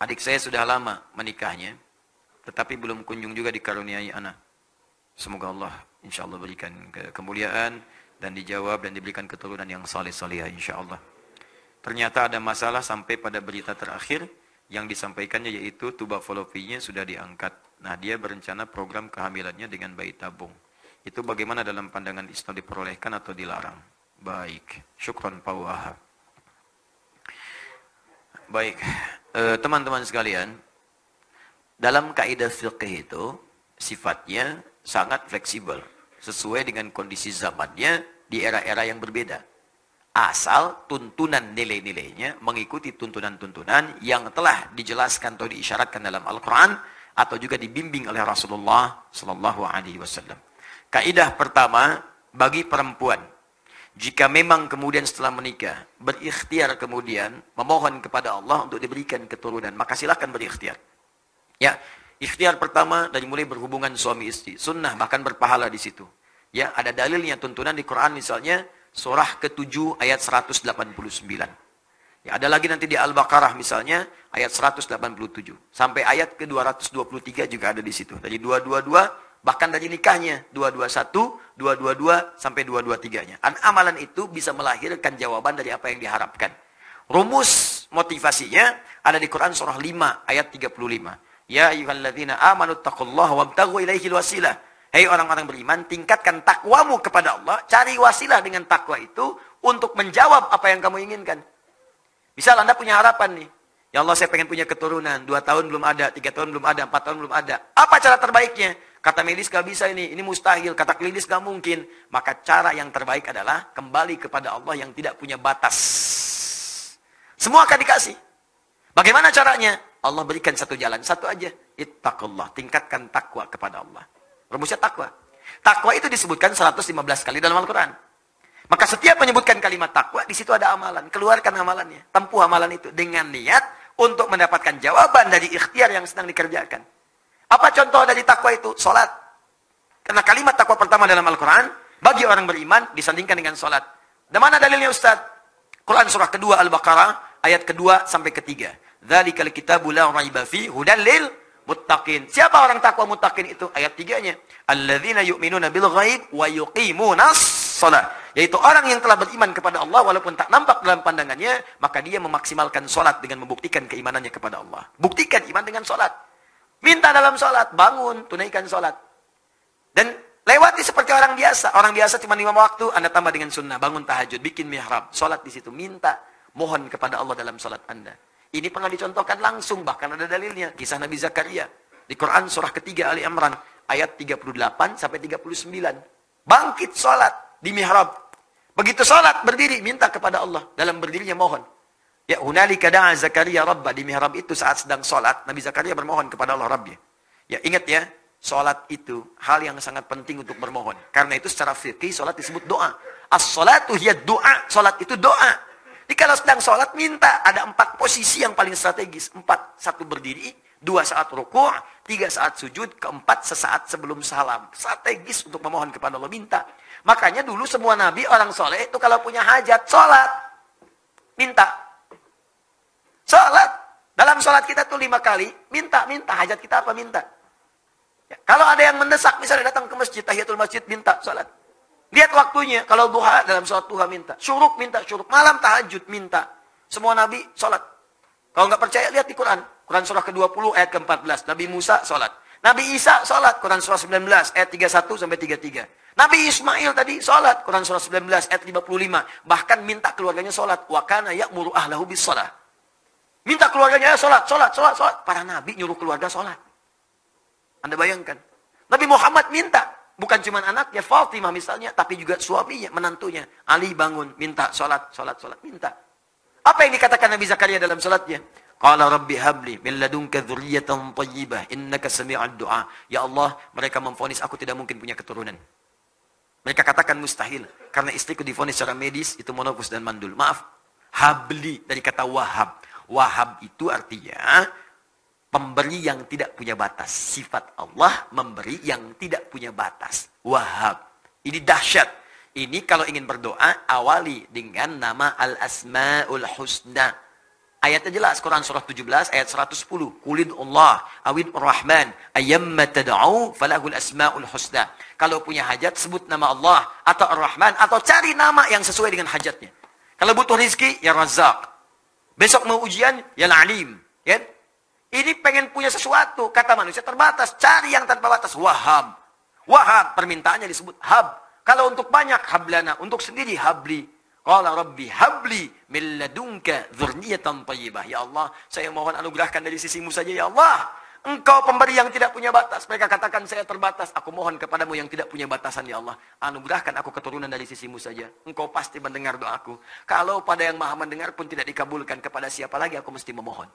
Adik saya sudah lama menikahnya, tetapi belum kunjung juga dikaruniai anak. Semoga Allah insya Allah berikan kemuliaan dan dijawab dan diberikan keturunan yang saleh-salehah insya Allah. Ternyata ada masalah sampai pada berita terakhir yang disampaikannya yaitu tuba fallopiannya sudah diangkat. Nah, dia berencana program kehamilannya dengan bayi tabung. Itu bagaimana dalam pandangan Islam, diperolehkan atau dilarang? Baik, syukran Pak Wahab. Baik, teman-teman sekalian, dalam kaidah fiqh itu sifatnya sangat fleksibel, sesuai dengan kondisi zamannya di era-era yang berbeda. Asal tuntunan nilai-nilainya mengikuti tuntunan-tuntunan yang telah dijelaskan atau diisyaratkan dalam Al-Quran atau juga dibimbing oleh Rasulullah Sallallahu Alaihi Wasallam. Kaidah pertama bagi perempuan, jika memang kemudian setelah menikah berikhtiar kemudian memohon kepada Allah untuk diberikan keturunan, maka silakan berikhtiar. Ya, ikhtiar pertama dari mulai berhubungan suami istri, sunnah bahkan berpahala di situ. Ya, ada dalilnya tuntunan di Quran misalnya surah ke-7 ayat 189. Ya, ada lagi nanti di Al-Baqarah misalnya ayat 187 sampai ayat ke-223 juga ada di situ. Dari 222 bahkan dari nikahnya 221, 222 sampai 223-nya. Amalan itu bisa melahirkan jawaban dari apa yang diharapkan. Rumus motivasinya ada di Quran surah 5 ayat 35. Ya ayyuhalladzina amanu taqullaha wabtaghu ilaihil wasilah. Hei orang-orang beriman, tingkatkan takwamu kepada Allah, cari wasilah dengan takwa itu untuk menjawab apa yang kamu inginkan. Misal Anda punya harapan nih, ya Allah saya pengen punya keturunan, 2 tahun belum ada, 3 tahun belum ada, 4 tahun belum ada. Apa cara terbaiknya? Kata medis gak bisa ini mustahil, kata klinis gak mungkin. Maka cara yang terbaik adalah kembali kepada Allah yang tidak punya batas. Semua akan dikasih. Bagaimana caranya? Allah berikan satu jalan, satu aja. Ittaqullah, tingkatkan takwa kepada Allah. Rumusnya takwa. Takwa itu disebutkan 115 kali dalam Al-Quran. Maka setiap menyebutkan kalimat takwa, di situ ada amalan. Keluarkan amalannya. Tempuh amalan itu dengan niat untuk mendapatkan jawaban dari ikhtiar yang sedang dikerjakan. Apa contoh dari takwa itu? Salat. Karena kalimat takwa pertama dalam Al-Quran, bagi orang beriman, disandingkan dengan salat. Dan mana dalilnya Ustaz? Quran surah kedua Al-Baqarah, ayat kedua sampai ketiga. Dzalikal kitabu la raiba fihi hudan lil muttaqin. Siapa orang takwa muttaqin itu? Ayat 3-nya. Alladzina yu'minuna bil ghaib wa yuqimunas shalah. Yaitu orang yang telah beriman kepada Allah walaupun tak nampak dalam pandangannya, maka dia memaksimalkan salat dengan membuktikan keimanannya kepada Allah. Buktikan iman dengan salat. Minta dalam salat, bangun, tunaikan salat. Dan lewati seperti orang biasa. Orang biasa cuma 5 waktu, Anda tambah dengan sunnah, bangun tahajud, bikin mihrab, salat di situ, minta, mohon kepada Allah dalam salat Anda. Ini pernah dicontohkan langsung, bahkan ada dalilnya. Kisah Nabi Zakaria. Di Quran surah ketiga Ali Imran. Ayat 38 sampai 39. Bangkit sholat di mihrab. Begitu sholat, berdiri, minta kepada Allah. Dalam berdirinya mohon. Ya, hunalika da'a Zakaria Rabbah. Di mihrab itu saat sedang sholat, Nabi Zakaria bermohon kepada Allah Rabbnya. Ya, ingat ya, sholat itu hal yang sangat penting untuk bermohon. Karena itu secara fikih, sholat disebut doa. As-sholatu hiya doa. Sholat itu doa. Jadi kalau sedang sholat, minta. Ada 4 posisi yang paling strategis. 4, 1 berdiri, 2 saat rukuk, 3 saat sujud, 4 sesaat sebelum salam. Strategis untuk memohon kepada Allah, minta. Makanya dulu semua nabi, orang soleh itu kalau punya hajat, sholat. Minta. Sholat. Dalam sholat kita tuh 5 kali, minta. Hajat kita apa? Minta. Ya, kalau ada yang mendesak, misalnya datang ke masjid, tahiyatul masjid, minta sholat. Lihat waktunya. Kalau duha, dalam sholat duha minta. Syuruk minta, syuruk. Malam tahajud minta. Semua nabi sholat. Kalau nggak percaya, lihat di Quran. Quran surah ke-20 ayat ke-14. Nabi Musa sholat. Nabi Isa sholat. Quran surah 19 ayat 31 sampai 33. Nabi Ismail tadi sholat. Quran surah 19 ayat 55. Bahkan minta keluarganya sholat. Wa kana ya'muru ahlahu bis sholat. Minta keluarganya sholat. Para nabi nyuruh keluarga sholat. Anda bayangkan. Nabi Muhammad minta. Bukan cuma anaknya, Fatimah misalnya, tapi juga suaminya, menantunya. Ali bangun, minta, sholat, minta. Apa yang dikatakan Nabi Zakaria dalam sholatnya? Qala rabbi habli min ladunka dzurriyyatan thayyibah innaka sami'ud du'a. Ya Allah, mereka memvonis aku tidak mungkin punya keturunan. Mereka katakan mustahil. Karena istriku divonis secara medis, itu monofus dan mandul. Maaf, habli dari kata wahab. Wahab itu artinya pemberi yang tidak punya batas. Sifat Allah memberi yang tidak punya batas. Wahab. Ini dahsyat. Ini kalau ingin berdoa, awali dengan nama Al-Asma'ul Husna. Ayatnya jelas, Quran surah 17 ayat 110. Qulid Allah awid Rahman ayyamma tad'u falahul asmaul husna. Kalau punya hajat sebut nama Allah atau Ar-Rahman atau cari nama yang sesuai dengan hajatnya. Kalau butuh rizki ya Razzaq. Besok mau ujian ya Alim, ya. Ini pengen punya sesuatu, kata manusia terbatas, cari yang tanpa batas. Wahhab. Wahhab permintaannya disebut hab. Kalau untuk banyak hablana, untuk sendiri habli. Qala rabbi habli min ladunka dzurriyyatan thayyibah. Ya Allah, saya mohon anugerahkan dari sisimu saja ya Allah. Engkau pemberi yang tidak punya batas. Mereka katakan saya terbatas. Aku mohon kepadamu yang tidak punya batasan ya Allah. Anugerahkan aku keturunan dari sisimu saja. Engkau pasti mendengar doaku. Kalau pada yang maha mendengar pun tidak dikabulkan, kepada siapa lagi aku mesti memohon.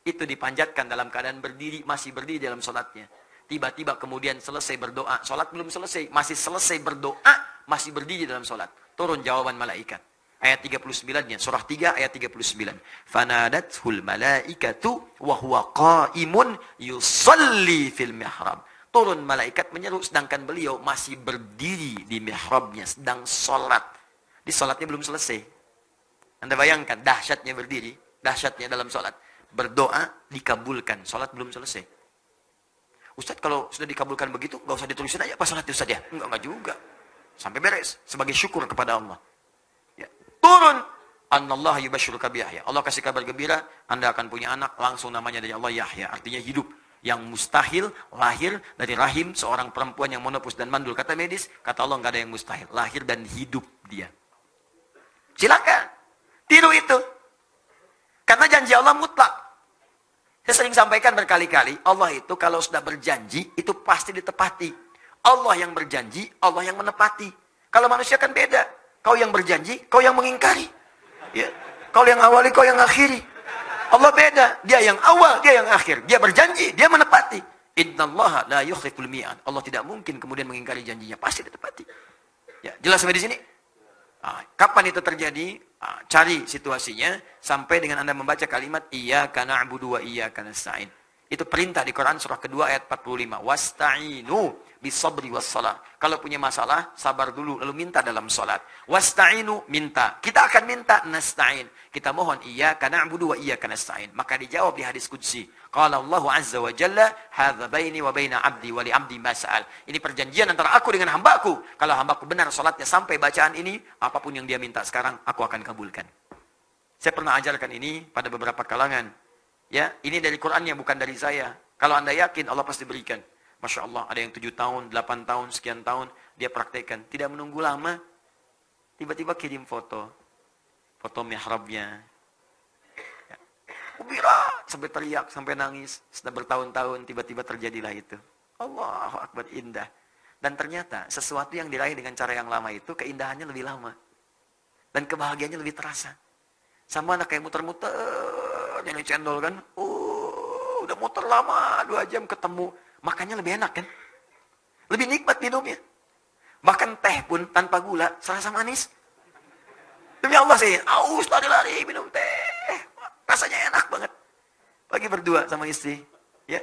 Itu dipanjatkan dalam keadaan berdiri, masih berdiri dalam sholatnya. Tiba-tiba kemudian selesai berdoa. Sholat belum selesai. Masih selesai berdoa. Masih berdiri dalam sholat. Turun jawaban malaikat. Ayat 39-nya. Surah 3 ayat 39. Fanadathul malaikatu wa huwa qa'imun yusalli fil mihrab. Turun malaikat menyeru sedangkan beliau masih berdiri di mihrabnya. Sedang sholat. Di sholatnya belum selesai. Anda bayangkan dahsyatnya berdiri. Dahsyatnya dalam sholat. Berdoa dikabulkan. Sholat belum selesai. Ustaz kalau sudah dikabulkan begitu, nggak usah ditulisin aja apa sholatnya Ustaz ya? Enggak juga. Sampai beres. Sebagai syukur kepada Allah. Ya. Turun. Annallah yubashiruka biyahya. Allah kasih kabar gembira. Anda akan punya anak. Langsung namanya dari Allah Yahya. Artinya hidup. Yang mustahil lahir dari rahim seorang perempuan yang monopus dan mandul. Kata medis. Kata Allah nggak ada yang mustahil. Lahir dan hidup dia. Silakan. Tiru itu. Karena janji Allah mutlak. Saya sering sampaikan berkali-kali. Allah itu kalau sudah berjanji. Itu pasti ditepati. Allah yang berjanji, Allah yang menepati. Kalau manusia kan beda. Kau yang berjanji, kau yang mengingkari. Ya. Kau yang awali, kau yang akhiri. Allah beda. Dia yang awal, dia yang akhir. Dia berjanji, dia menepati. Innallaha la yukhliful mi'ad. Allah tidak mungkin kemudian mengingkari janjinya. Pasti ditepati. Ya, jelas sampai di sini? Kapan itu terjadi? Cari situasinya sampai dengan Anda membaca kalimat iyyaka na'budu wa iyyaka nasta'in. Itu perintah di Quran surah kedua ayat 45. Wasta'inu bisabri wassalah. Kalau punya masalah, sabar dulu lalu minta dalam salat. Wasta'inu, minta. Kita akan minta nasta'in. Kita mohon iyyaka na'budu wa iyyaka nasta'in. Maka dijawab di hadis qudsi. Qala Allah azza wa jalla, hadza baini wa baina 'abdi wa li 'abdi ma sa'al. Ini perjanjian antara aku dengan hambaku. Kalau hambaku benar salatnya sampai bacaan ini, apapun yang dia minta sekarang aku akan kabulkan. Saya pernah ajarkan ini pada beberapa kalangan. Ya, ini dari Qur'annya bukan dari saya. Kalau Anda yakin Allah pasti berikan. Masya Allah, ada yang 7 tahun, 8 tahun, sekian tahun, dia praktekkan. Tidak menunggu lama, tiba-tiba kirim foto. Foto mihrabnya. Ya. Ubira, sampai teriak, sampai nangis. Sudah bertahun-tahun, tiba-tiba terjadilah itu. Allahu Akbar, indah. Dan ternyata, sesuatu yang diraih dengan cara yang lama itu, keindahannya lebih lama. Dan kebahagiaannya lebih terasa. Sama anak kayak muter-muter, yang cendol kan. Udah muter lama, 2 jam ketemu. Makannya lebih enak kan? Lebih nikmat minumnya. Bahkan teh pun tanpa gula, serasa manis. Demi Allah sih, aus lari-lari minum teh. Rasanya enak banget. Lagi berdua sama istri. Ya,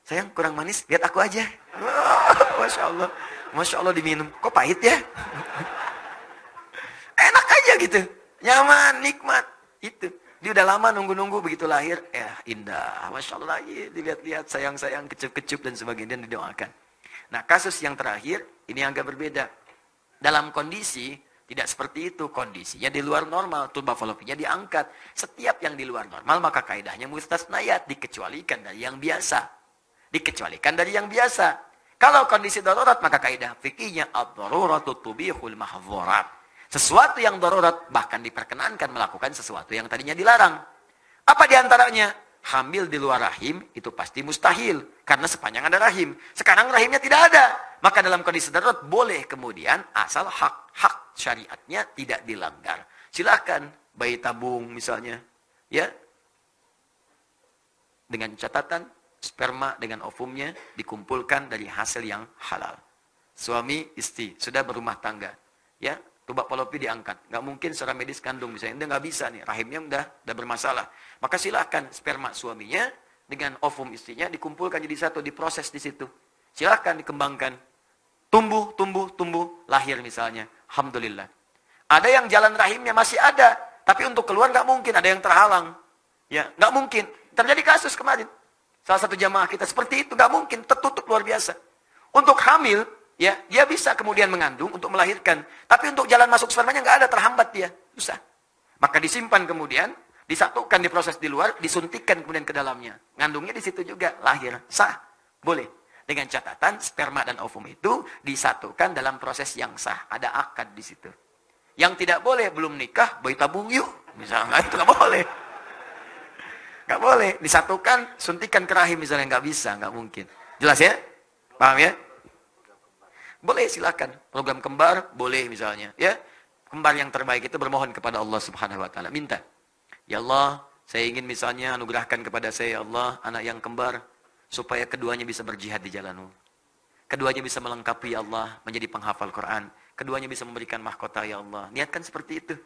sayang kurang manis, lihat aku aja. Masya Allah. Masya Allah diminum. Kok pahit ya? Enak aja gitu. Nyaman, nikmat. Itu. Dia udah lama nunggu-nunggu begitu lahir. Indah. Masya Allah lagi. Dilihat-lihat sayang-sayang, kecup-kecup dan sebagainya. Dan didoakan. Nah, kasus yang terakhir, ini agak berbeda. Dalam kondisi, tidak seperti itu kondisinya. Di luar normal, tuba falopinya diangkat. Setiap yang di luar normal, maka kaidahnya mustasnayat. Dikecualikan dari yang biasa. Dikecualikan dari yang biasa. Kalau kondisi darurat, maka kaidah fikihnya ad-daruratu tubihul mahdzurat. Sesuatu yang darurat bahkan diperkenankan melakukan sesuatu yang tadinya dilarang. Apa diantaranya? Hamil di luar rahim itu pasti mustahil. Karena sepanjang ada rahim. Sekarang rahimnya tidak ada. Maka dalam kondisi darurat boleh kemudian asal hak syariatnya tidak dilanggar. Silakan bayi tabung misalnya. Ya. Dengan catatan sperma dengan ovumnya dikumpulkan dari hasil yang halal. Suami istri sudah berumah tangga. Ya. Tuba falopi diangkat. Nggak mungkin secara medis kandung misalnya. Nggak bisa nih. Rahimnya udah bermasalah. Maka silakan sperma suaminya dengan ovum istrinya dikumpulkan jadi satu. Diproses di situ. Silakan dikembangkan. Tumbuh. Lahir misalnya. Alhamdulillah. Ada yang jalan rahimnya masih ada. Tapi untuk keluar nggak mungkin. Ada yang terhalang. Ya, nggak mungkin. Terjadi kasus kemarin. Salah satu jamaah kita seperti itu, nggak mungkin, tertutup luar biasa. Untuk hamil, ya, dia bisa kemudian mengandung untuk melahirkan. Tapi untuk jalan masuk spermanya nggak ada, terhambat dia, susah. Maka disimpan kemudian, disatukan, diproses di luar, disuntikkan kemudian ke dalamnya. Ngandungnya di situ juga, lahir, sah, boleh. Dengan catatan sperma dan ovum itu disatukan dalam proses yang sah, ada akad di situ. Yang tidak boleh, belum nikah, bayi tabung yuk, misalnya itu nggak boleh. Nggak boleh, disatukan, suntikan ke rahim misalnya, nggak bisa, nggak mungkin. Jelas ya? Paham ya? Boleh, silakan. Program kembar, boleh misalnya. Ya, kembar yang terbaik itu bermohon kepada Allah Subhanahu Wa Taala. Minta, ya Allah, saya ingin misalnya anugerahkan kepada saya, ya Allah, anak yang kembar, supaya keduanya bisa berjihad di jalan-Mu. Keduanya bisa melengkapi, ya Allah, menjadi penghafal Quran. Keduanya bisa memberikan mahkota, ya Allah. Niatkan seperti itu.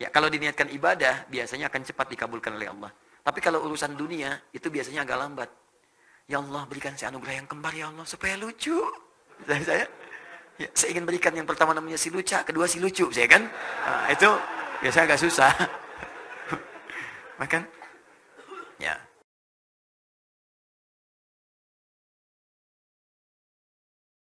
Ya, kalau diniatkan ibadah, biasanya akan cepat dikabulkan oleh Allah. Tapi kalau urusan dunia, itu biasanya agak lambat. Ya Allah, berikan saya anugerah yang kembar, ya Allah, supaya lucu. Saya ingin berikan yang pertama namanya si luca, kedua si lucu, saya kan. Nah, itu biasanya agak susah. Makan? Ya.